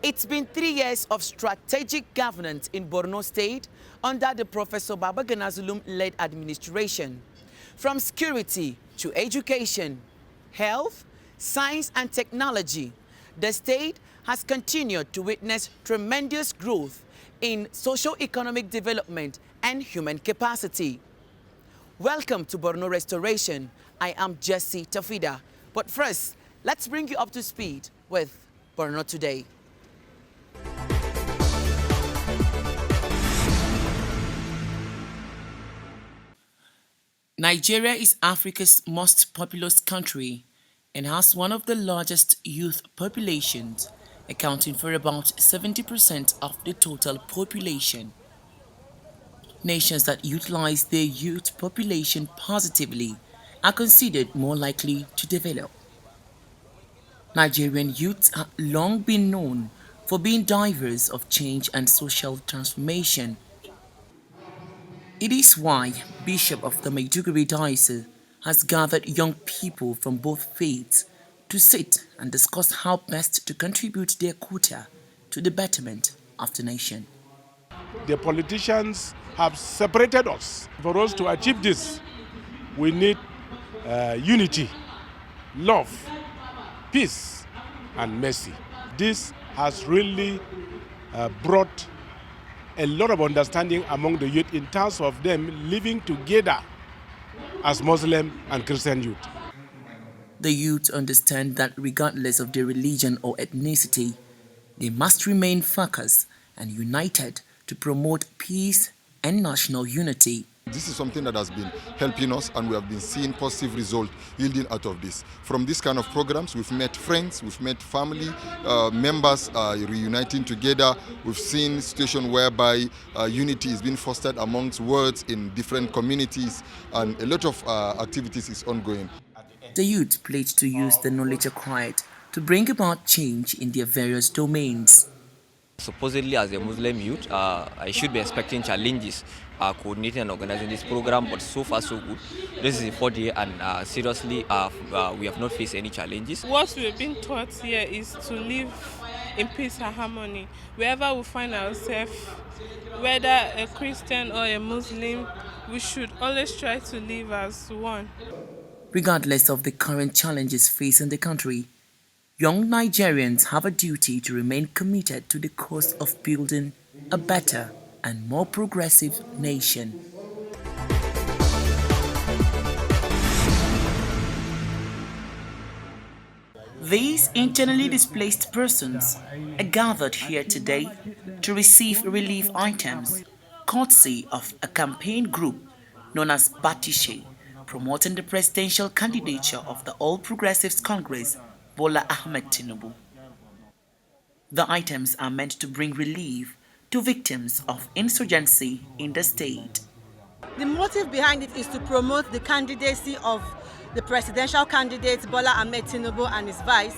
It's been 3 years of strategic governance in Borno State under the Professor Babagana Zulum-led administration. From security to education, health, science and technology, the state has continued to witness tremendous growth in socio-economic development and human capacity. Welcome to Borno Restoration. I am Jessie Tafida. But first, let's bring you up to speed with Borno Today. Nigeria is Africa's most populous country and has one of the largest youth populations, accounting for about 70% of the total population. Nations that utilize their youth population positively are considered more likely to develop. Nigerian youths have long been known for being drivers of change and social transformation. It is why Bishop of the Maiduguri Diocese has gathered young people from both faiths to sit and discuss how best to contribute their quota to the betterment of the nation. The politicians have separated us. For us to achieve this, we need unity, love, peace, and mercy. This has really brought a lot of understanding among the youth in terms of them living together as Muslim and Christian youth. The youth understand that regardless of their religion or ethnicity, they must remain focused and united to promote peace and national unity. This is something that has been helping us, and we have been seeing positive results yielding out of this. From this kind of programs, we've met friends, we've met family members reuniting together. We've seen situations whereby unity is being fostered amongst wards in different communities, and a lot of activities is ongoing. The youth pledged to use the knowledge acquired to bring about change in their various domains. Supposedly, as a Muslim youth, I should be expecting challenges coordinating and organizing this program, but so far so good. This is the fourth year, and seriously, we have not faced any challenges. What we've been taught here is to live in peace and harmony. Wherever we find ourselves, whether a Christian or a Muslim, we should always try to live as one. Regardless of the current challenges facing the country, young Nigerians have a duty to remain committed to the cause of building a better and more progressive nation. These internally displaced persons are gathered here today to receive relief items, courtesy of a campaign group known as Batishe, promoting the presidential candidature of the All Progressives Congress, Bola Ahmed Tinubu. The items are meant to bring relief to victims of insurgency in the state. The motive behind it is to promote the candidacy of the presidential candidates Bola Ahmed Tinubu and his vice,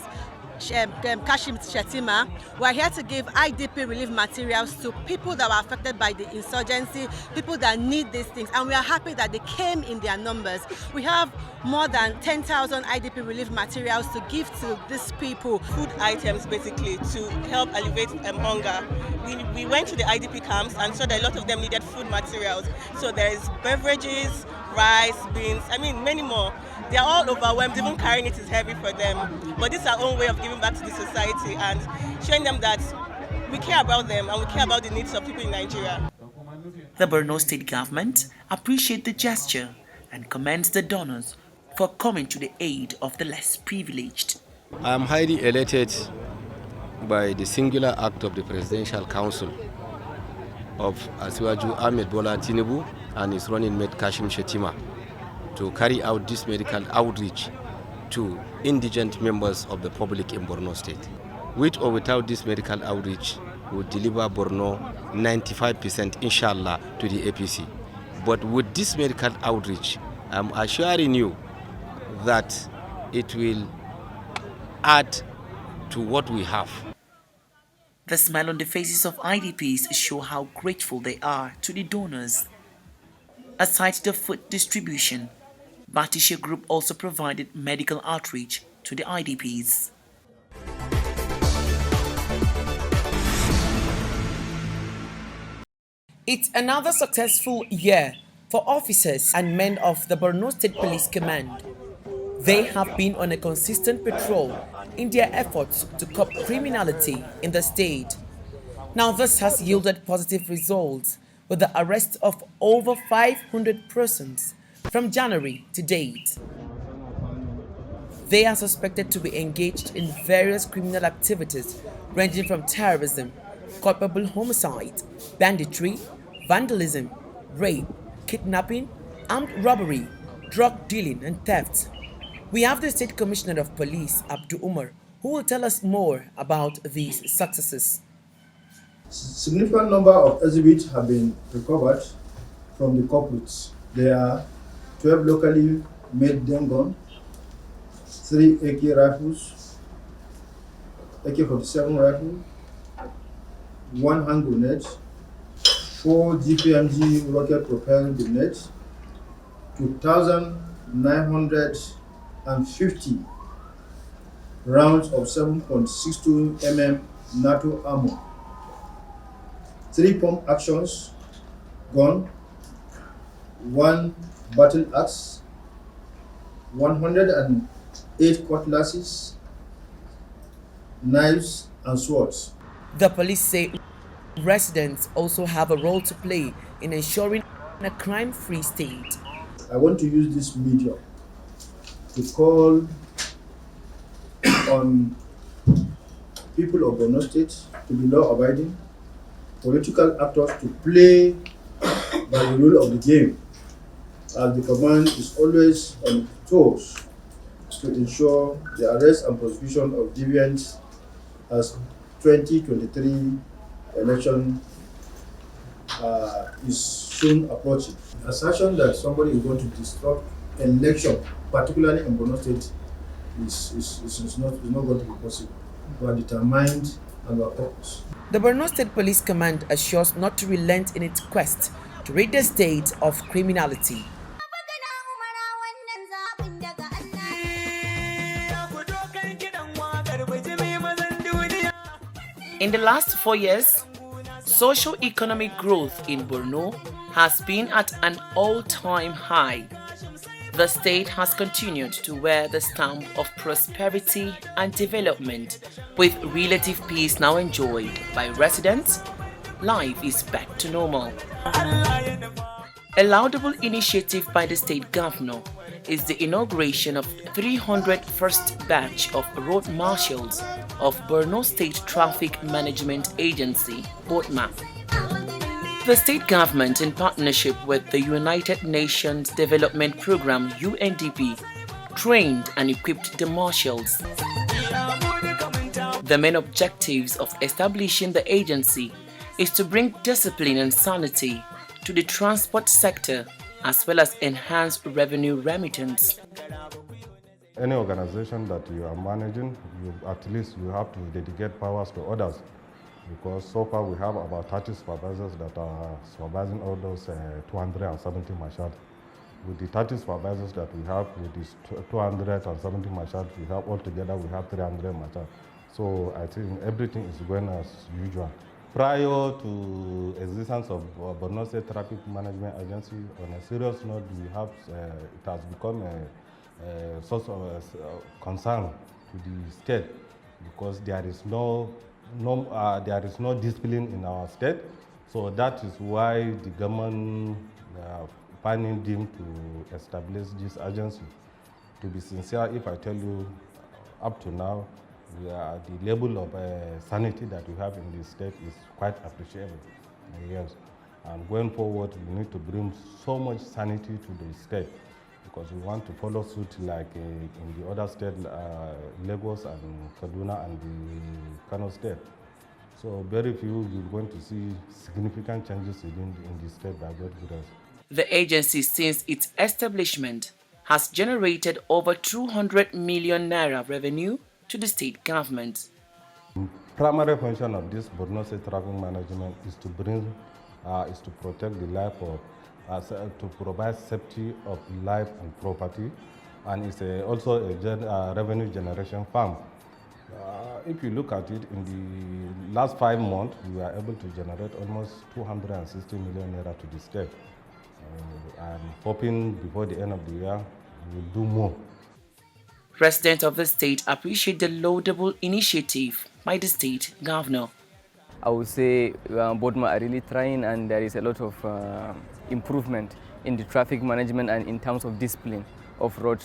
Kashim Shettima. We are here to give IDP relief materials to people that were affected by the insurgency, people that need these things, and we are happy that they came in their numbers. We have more than 10,000 IDP relief materials to give to these people. Food items basically to help alleviate hunger. We went to the IDP camps and saw that a lot of them needed food materials. So there is beverages, rice, beans, many more. They are all overwhelmed, even carrying it is heavy for them. But this is our own way of giving back to the society and showing them that we care about them and we care about the needs of people in Nigeria. The Borno State government appreciates the gesture and commends the donors for coming to the aid of the less privileged. I am highly elated by the singular act of the Presidential Council of Asiwaju Ahmed Bola Tinubu and his running mate Kashim Shettima to carry out this medical outreach to indigent members of the public in Borno State. With or without this medical outreach, we will deliver Borno 95% inshallah to the APC. But with this medical outreach, I'm assuring you that it will add to what we have. The smile on the faces of IDPs show how grateful they are to the donors. Aside the food distribution, Batishe Group also provided medical outreach to the IDPs. It's another successful year for officers and men of the Borno State Police Command. They have been on a consistent patrol in their efforts to curb criminality in the state. Now this has yielded positive results with the arrest of over 500 persons from January to date. They are suspected to be engaged in various criminal activities ranging from terrorism, culpable homicide, banditry, vandalism, rape, kidnapping, armed robbery, drug dealing, and theft. We have the State Commissioner of Police, Abdul Umar, who will tell us more about these successes. Significant number of exhibits have been recovered from the culprits. There are 12 locally made dem guns, 3 AK rifles, AK-47 rifle, 1 hand grenade, 4 GPMG rocket-propelled grenades, 2,950 rounds of 7.62 mm NATO ammo, 3 pump actions gun, 1 battle axe, 108 cutlasses, knives, and swords. The police say residents also have a role to play in ensuring a crime-free state. I want to use this medium to call on people of Borno State to be law-abiding, political actors to play by the rule of the game, as the command is always on its toes to ensure the arrest and prosecution of deviants as 2023 election is soon approaching. The assertion that somebody is going to disrupt election, particularly in Borno State, is not going to be possible. We are determined and our purpose. The Borno State Police Command assures not to relent in its quest to rid the state of criminality. In the last 4 years, socio-economic growth in Borno has been at an all-time high. The state has continued to wear the stamp of prosperity and development. With relative peace now enjoyed by residents, life is back to normal. A laudable initiative by the state governor is the inauguration of 301st batch of road marshals of Borno State Traffic Management Agency, BOTMA. The state government, in partnership with the United Nations Development Programme UNDP, trained and equipped the marshals. The main objectives of establishing the agency is to bring discipline and sanity to the transport sector, as well as enhance revenue remittance. Any organization that you are managing, at least you have to dedicate powers to others, because so far we have about 30 supervisors that are supervising all those 270 marshals. With the 30 supervisors that we have, with these 270 marshals, we have altogether we have 300 marshals. So I think everything is going as usual. Prior to existence of Borno State Traffic Management Agency, on a serious note, we have it has become a source of concern to the state, because there is no discipline in our state. So that is why the government finding deemed to establish this agency. To be sincere, if I tell you, up to now, the level of sanity that we have in this state is quite appreciable. Yes. And going forward, we need to bring so much sanity to the state, because we want to follow suit like in the other state, Lagos and Kaduna and the Kano state. So very few you're going to see significant changes in the state by God's grace. The agency, since its establishment, has generated over 200 million naira revenue to the state government. Primary function of this Borno State Traffic Management is to protect the life of, to provide safety of life and property, and it's also a revenue generation farm. If you look at it, in the last 5 months, we were able to generate almost 260 million naira to the state. I'm hoping before the end of the year, we'll do more. Residents of the state appreciate the laudable initiative by the state governor. I would say BOTMA are really trying, and there is a lot of improvement in the traffic management and in terms of discipline of road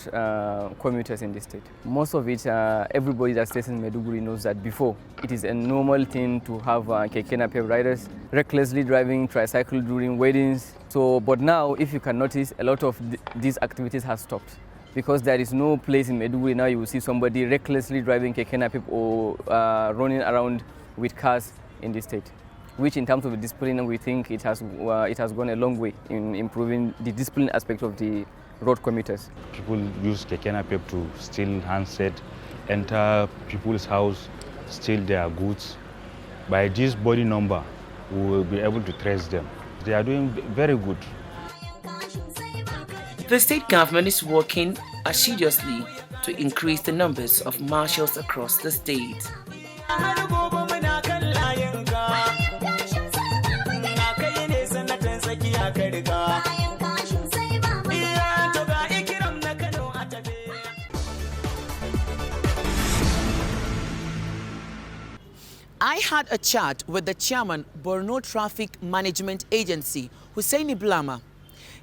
commuters in the state. Most of it, everybody that stays in Maiduguri knows that before, it is a normal thing to have keke napep riders recklessly driving tricycle during weddings. So, but now, if you can notice, a lot of these activities have stopped, because there is no place in Maiduguri now you will see somebody recklessly driving keke napep or running around with cars in the state, which in terms of discipline, we think it has gone a long way in improving the discipline aspect of the road commuters. People use keke napep to steal handset, enter people's house, steal their goods. By this body number, we will be able to trace them. They are doing very good. The state government is working assiduously to increase the numbers of marshals across the state. I had a chat with the chairman, Borno Transport Management Agency, Husseini Blama.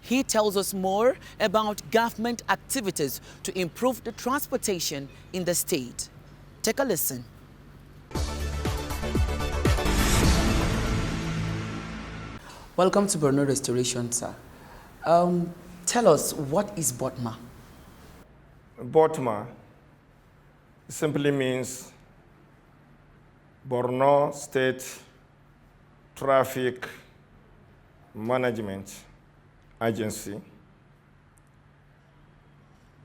He tells us more about government activities to improve the transportation in the state. Take a listen. Welcome to Borno Restoration, sir. Tell us, what is BOTMA? BOTMA simply means Borno State Traffic Management Agency,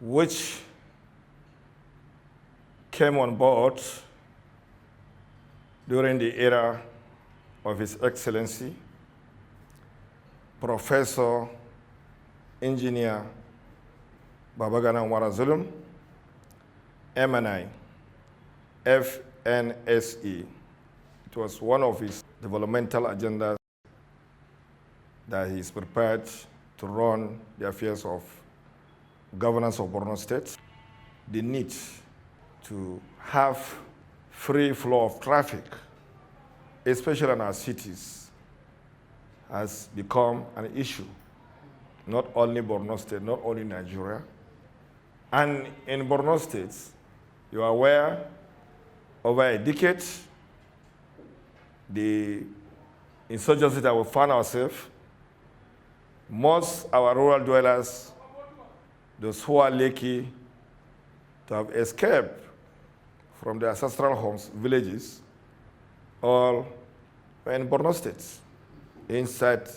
which came on board during the era of His Excellency, Professor Engineer Babagana Zulum, MNI, FNSE. It was one of his developmental agendas that he is prepared to run the affairs of governance of Borno State. The need to have free flow of traffic, especially in our cities, has become an issue. Not only Borno State, not only Nigeria. And in Borno State, you are aware, over a decade, the insurgency that we found ourselves, most our rural dwellers, those who are lucky to have escaped from their ancestral homes, villages, all were in Borno State, inside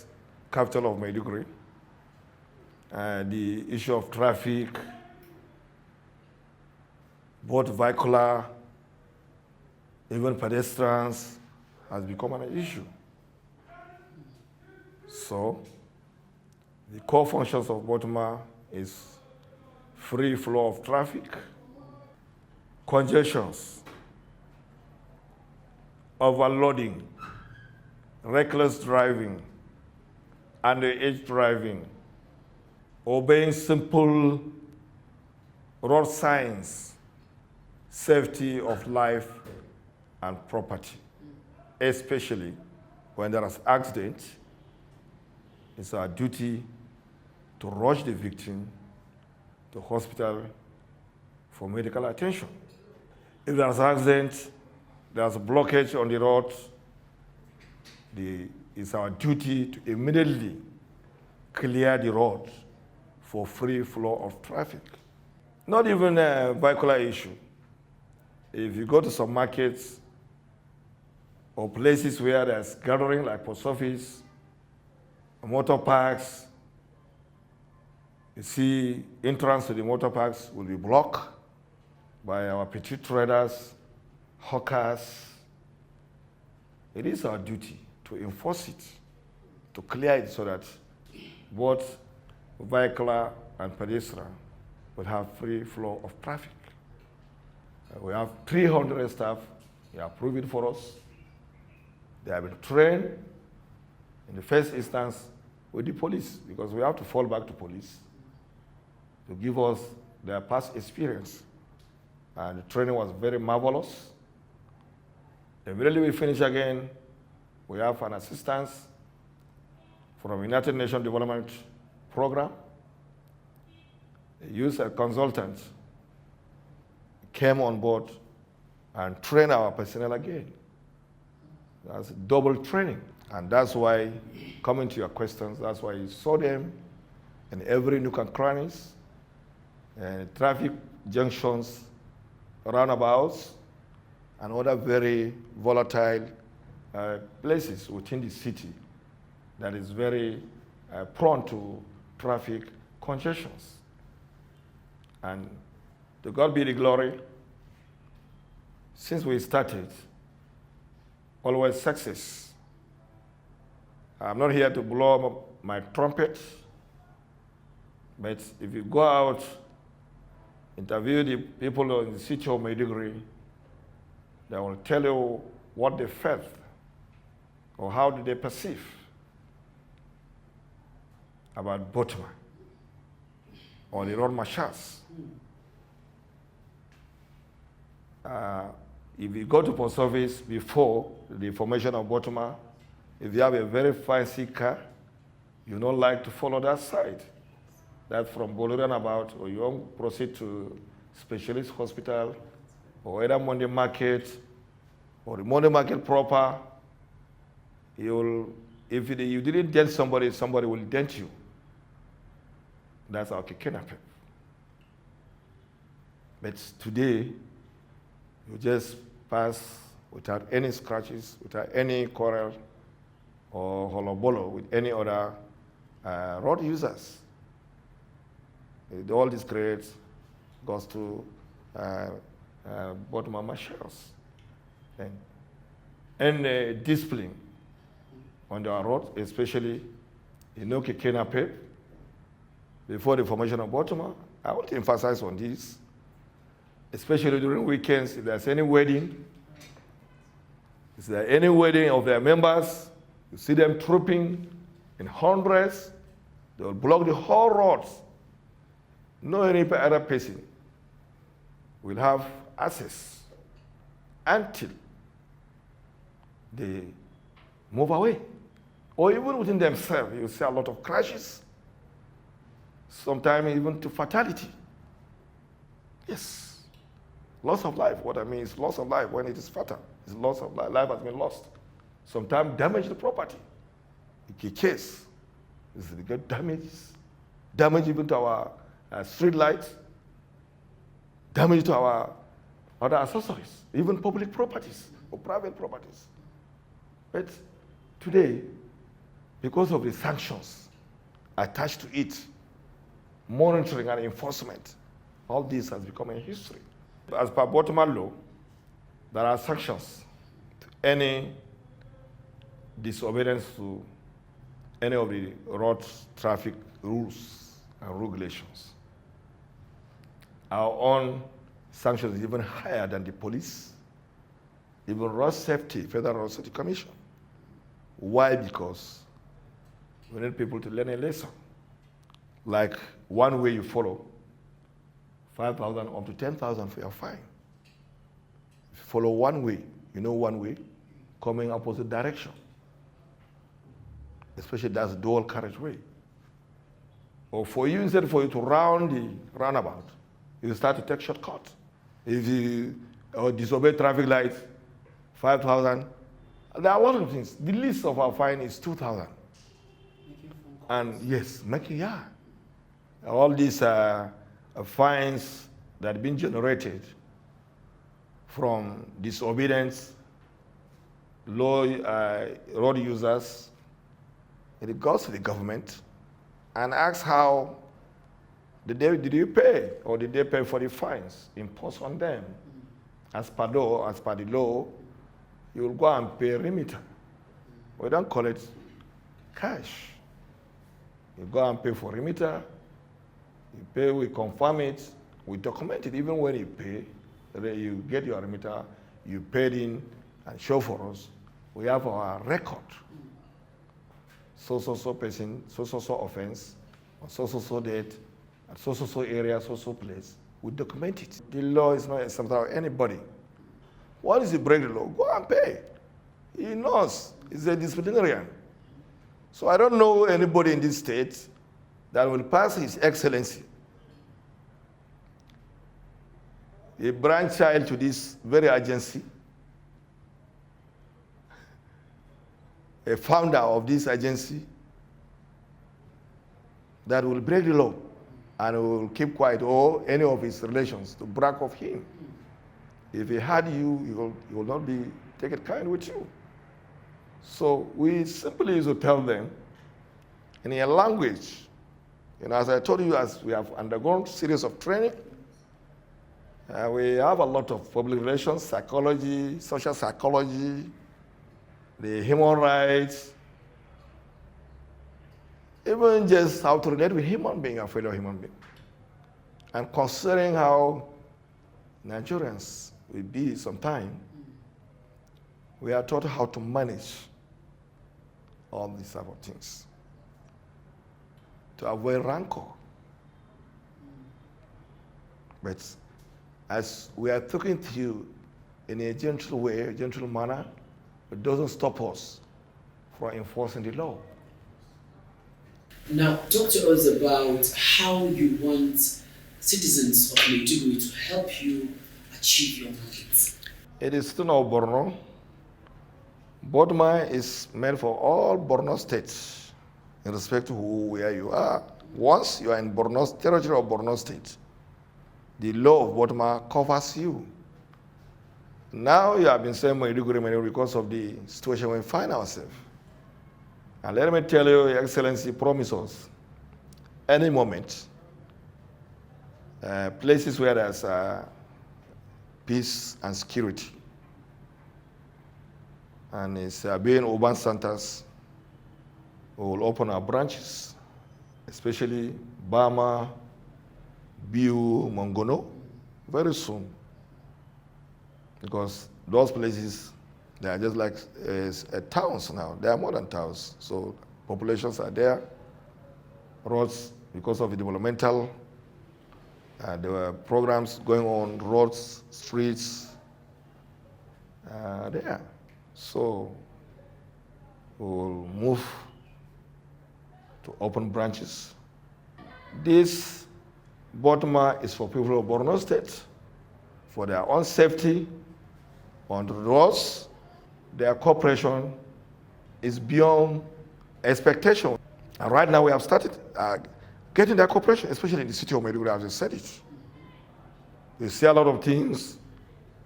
capital of Maiduguri. The issue of traffic, both vehicular, even pedestrians, has become an issue. So, the core functions of BOTMA is free flow of traffic, congestions, overloading, reckless driving, underage driving, obeying simple road signs, safety of life and property, especially when there is accident. It's our duty to rush the victim to hospital for medical attention. If there's an accident, there's a blockage on the road, it's our duty to immediately clear the road for free flow of traffic. Not even a vehicular issue. If you go to some markets or places where there's gathering like post office, motor parks, you see entrance to the motor parks will be blocked by our petty traders, hawkers. It is our duty to enforce it, to clear it so that both vehicular and pedestrian will have free flow of traffic. We have 300 staff. They have proved it for us. They have been trained in the first instance with the police, because we have to fall back to police to give us their past experience. And the training was very marvelous. Immediately we finish again, we have an assistance from United Nations Development Program. They use a consultant, came on board and trained our personnel again. That's double training. And that's why, coming to your questions, that's why you saw them in every nook and crannies, and traffic junctions, roundabouts, and other very volatile places within the city that is very prone to traffic congestions. And to God be the glory, since we started, always success. I'm not here to blow up my trumpet, but if you go out, interview the people in the city of Maiduguri, they will tell you what they felt or how did they perceive about BOTMA or the road marshals. If you go to post office before the formation of BOTMA, if you have a very fancy car, you don't like to follow that side. That's from Boluran about, or you won't proceed to specialist hospital, or either Monday Market, or the Monday Market proper. If you didn't dent somebody, somebody will dent you. That's our Kekenape. But today, you just pass without any scratches, without any quarrel or holobolo with any other road users. All these grades goes to BOTMA marshals. And discipline on the road, especially in Kekenape, before the formation of BOTMA, I want to emphasize on this, especially during weekends. If there's any wedding, is there any wedding of their members, you see them trooping in hundreds, they will block the whole roads. No any other person will have access until they move away. Or even within themselves, you see a lot of crashes, sometimes even to fatality. Yes. Loss of life. What I mean is loss of life when it is fatal. It's loss of life. Life has been lost. Sometimes damage the property. It can chase. It's get damages. Damage even to our street lights. Damage to our other accessories. Even public properties or private properties. But today, because of the sanctions attached to it, monitoring and enforcement, all this has become a history. As per BOTMA law, there are sanctions to any disobedience to any of the road traffic rules and regulations. Our own sanctions is even higher than the police, even Road Safety, Federal Road Safety Commission. Why? Because we need people to learn a lesson. Like one way you follow, 5,000 up to 10,000 for your fine. If you follow one way, you know one way, coming opposite direction. Especially that's dual carriageway. Or for you, instead for you to round the roundabout, you start to take shortcut. If you disobey traffic lights, 5,000. There are a lot of things. The least of our fine is 2,000. And yes, all these fines that have been generated from disobedience, low road users, it goes to the government and asks how did you pay, or did they pay for the fines imposed on them? As per the law, you will go and pay remitter. We don't call it cash. You go and pay for remitter, you pay, we confirm it, we document it. Even when you pay, you get your remitter, you paid in and show for us. We have our record. So person, so offense, or so date, at so area, so place. We document it. The law is not accepted of anybody. Once you break the law, go and pay. He knows. He's a disciplinarian. So I don't know anybody in this state that will pass His Excellency, a branch child to this very agency, a founder of this agency, that will break the law and will keep quiet, or any of his relations to brag of him. If he had you, he will not be taken kind with you. So we simply used to tell them in a language, as I told you, as we have undergone series of training, we have a lot of public relations, psychology, social psychology, the human rights, even just how to relate with human being, a fellow human being. And considering how Nigerians will be sometime, we are taught how to manage all these type of things, to avoid rancor. But as we are talking to you in a gentle way, a gentle manner, it doesn't stop us from enforcing the law. Now, talk to us about how you want citizens of Maiduguri to help you achieve your targets. It is still not Borno. BOTMA is meant for all Borno states, in respect to where you are. Once you are in Borno territory of Borno state, the law of BOTMA covers you. Now you have been saying Maiduguri because of the situation we find ourselves. And let me tell you, Your Excellency promised us any moment, places where there's peace and security, and it's being urban centers, we will open our branches, especially Bama, Biu, Mongono, very soon. Because those places, they are just like towns now. They are modern towns. So populations are there. Roads, because of the developmental, there were programs going on, roads, streets, there. So we'll move to open branches. This BOTMA is for people of Borno State, for their own safety on the roads. Their cooperation is beyond expectation. And right now we have started getting that cooperation, especially in the city of Maiduguri, as I said it. We see a lot of things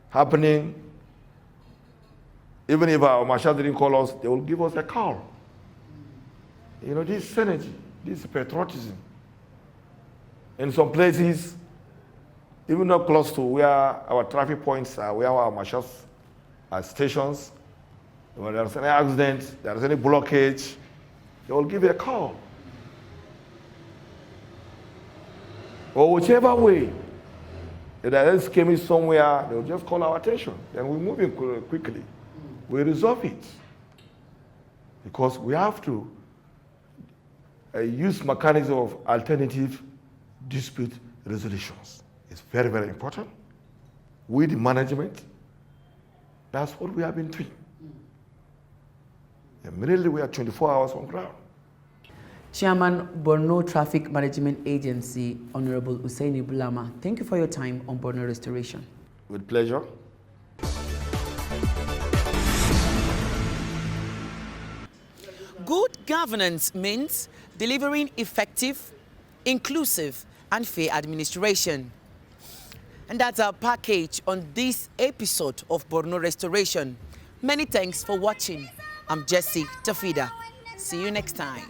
happening. Even if our marshal didn't call us, they will give us a call. This synergy, this patriotism. In some places, even not close to where our traffic points are, where our marshals are stations, when there's any accident, there's any blockage, they will give a call. Or whichever way, if there is scheme somewhere, they will just call our attention. Then we move in quickly. We resolve it. Because we have to use mechanism of alternative dispute resolutions. It's very, very important. With the management, that's what we have been doing. Immediately we are 24 hours on ground. Chairman, Borno Traffic Management Agency, Honorable Usaini Bulama, thank you for your time on Borno Restoration. With pleasure. Good governance means delivering effective, inclusive, and fair administration. And that's our package on this episode of Borno Restoration. Many thanks for watching. I'm Jesse Tafida. See you next time.